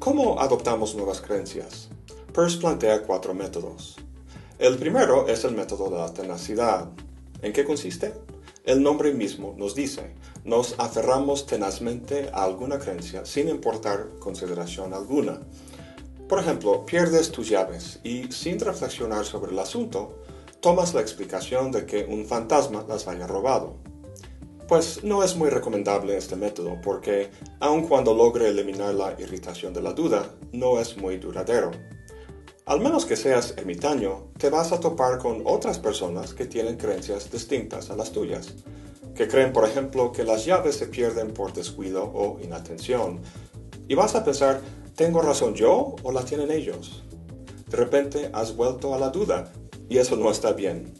¿Cómo adoptamos nuevas creencias? Peirce plantea 4 métodos. El primero es el método de la tenacidad. ¿En qué consiste? El nombre mismo nos dice, nos aferramos tenazmente a alguna creencia sin importar consideración alguna. Por ejemplo, pierdes tus llaves y, sin reflexionar sobre el asunto, tomas la explicación de que un fantasma las haya robado. Pues no es muy recomendable este método porque, aun cuando logre eliminar la irritación de la duda, no es muy duradero. Al menos que seas ermitaño, te vas a topar con otras personas que tienen creencias distintas a las tuyas, que creen, por ejemplo, que las llaves se pierden por descuido o inatención, y vas a pensar, ¿tengo razón yo o la tienen ellos? De repente has vuelto a la duda, y eso no está bien.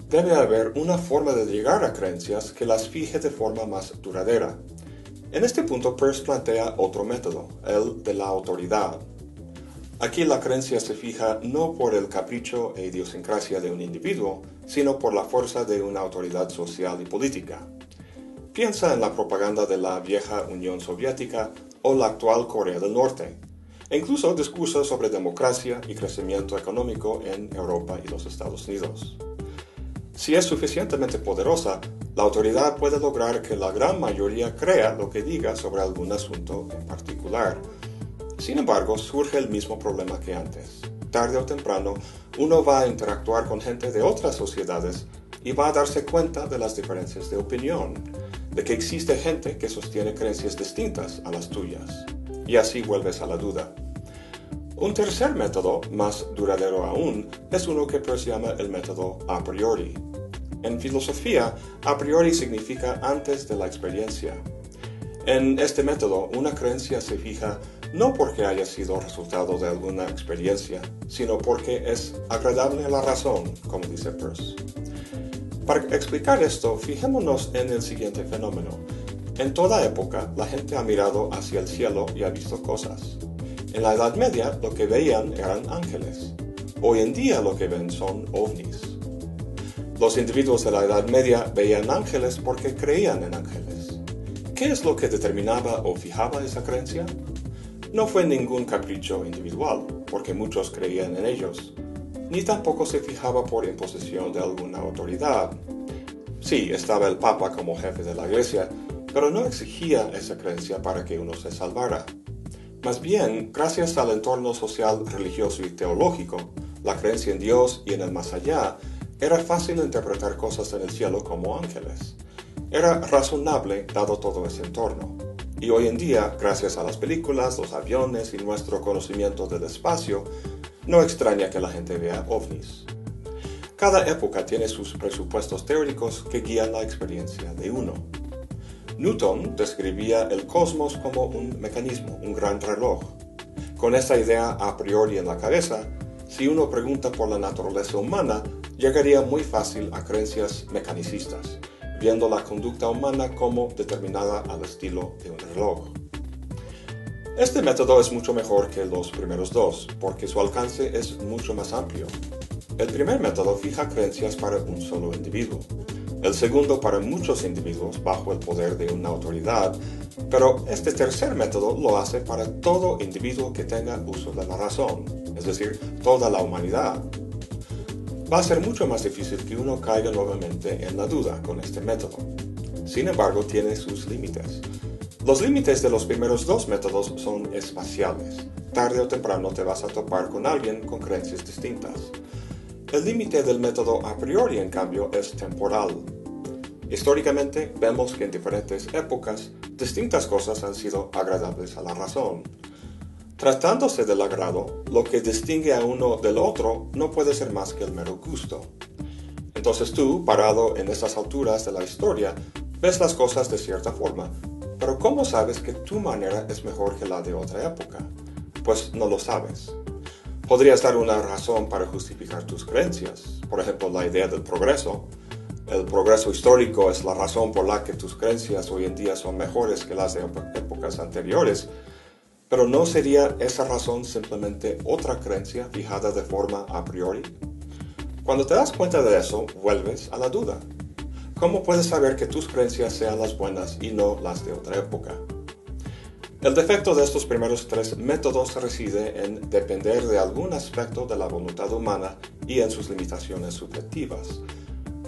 Debe haber una forma de llegar a creencias que las fije de forma más duradera. En este punto, Peirce plantea otro método, el de la autoridad. Aquí la creencia se fija no por el capricho e idiosincrasia de un individuo, sino por la fuerza de una autoridad social y política. Piensa en la propaganda de la vieja Unión Soviética o la actual Corea del Norte, e incluso discursos sobre democracia y crecimiento económico en Europa y los Estados Unidos. Si es suficientemente poderosa, la autoridad puede lograr que la gran mayoría crea lo que diga sobre algún asunto en particular. Sin embargo, surge el mismo problema que antes. Tarde o temprano, uno va a interactuar con gente de otras sociedades y va a darse cuenta de las diferencias de opinión, de que existe gente que sostiene creencias distintas a las tuyas. Y así vuelves a la duda. Un tercer método, más duradero aún, es uno que Peirce llama el método a priori. En filosofía, a priori significa antes de la experiencia. En este método, una creencia se fija no porque haya sido resultado de alguna experiencia, sino porque es agradable a la razón, como dice Peirce. Para explicar esto, fijémonos en el siguiente fenómeno. En toda época, la gente ha mirado hacia el cielo y ha visto cosas. En la Edad Media, lo que veían eran ángeles. Hoy en día, lo que ven son ovnis. Los individuos de la Edad Media veían ángeles porque creían en ángeles. ¿Qué es lo que determinaba o fijaba esa creencia? No fue ningún capricho individual, porque muchos creían en ellos, ni tampoco se fijaba por imposición de alguna autoridad. Sí, estaba el Papa como jefe de la Iglesia, pero no exigía esa creencia para que uno se salvara. Más bien, gracias al entorno social, religioso y teológico, la creencia en Dios y en el más allá, era fácil interpretar cosas en el cielo como ángeles. Era razonable dado todo ese entorno. Y hoy en día, gracias a las películas, los aviones y nuestro conocimiento del espacio, no extraña que la gente vea ovnis. Cada época tiene sus presupuestos teóricos que guían la experiencia de uno. Newton describía el cosmos como un mecanismo, un gran reloj. Con esa idea a priori en la cabeza, si uno pregunta por la naturaleza humana, llegaría muy fácil a creencias mecanicistas, viendo la conducta humana como determinada al estilo de un reloj. Este método es mucho mejor que los primeros dos, porque su alcance es mucho más amplio. El primer método fija creencias para un solo individuo. El segundo para muchos individuos bajo el poder de una autoridad, pero este tercer método lo hace para todo individuo que tenga uso de la razón, es decir, toda la humanidad. Va a ser mucho más difícil que uno caiga nuevamente en la duda con este método. Sin embargo, tiene sus límites. Los límites de los primeros dos métodos son espaciales. Tarde o temprano te vas a topar con alguien con creencias distintas. El límite del método a priori, en cambio, es temporal. Históricamente, vemos que en diferentes épocas, distintas cosas han sido agradables a la razón. Tratándose del agrado, lo que distingue a uno del otro no puede ser más que el mero gusto. Entonces tú, parado en esas alturas de la historia, ves las cosas de cierta forma, pero ¿cómo sabes que tu manera es mejor que la de otra época? Pues no lo sabes. Podrías dar una razón para justificar tus creencias, por ejemplo, la idea del progreso. El progreso histórico es la razón por la que tus creencias hoy en día son mejores que las de épocas anteriores, pero ¿no sería esa razón simplemente otra creencia fijada de forma a priori? Cuando te das cuenta de eso, vuelves a la duda. ¿Cómo puedes saber que tus creencias sean las buenas y no las de otra época? El defecto de estos primeros tres métodos reside en depender de algún aspecto de la voluntad humana y en sus limitaciones subjetivas.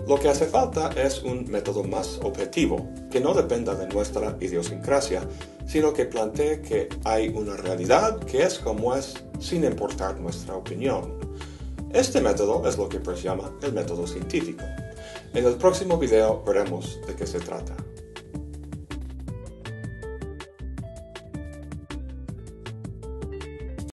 Lo que hace falta es un método más objetivo, que no dependa de nuestra idiosincrasia, sino que plantee que hay una realidad que es como es, sin importar nuestra opinión. Este método es lo que Peirce llama el método científico. En el próximo video veremos de qué se trata.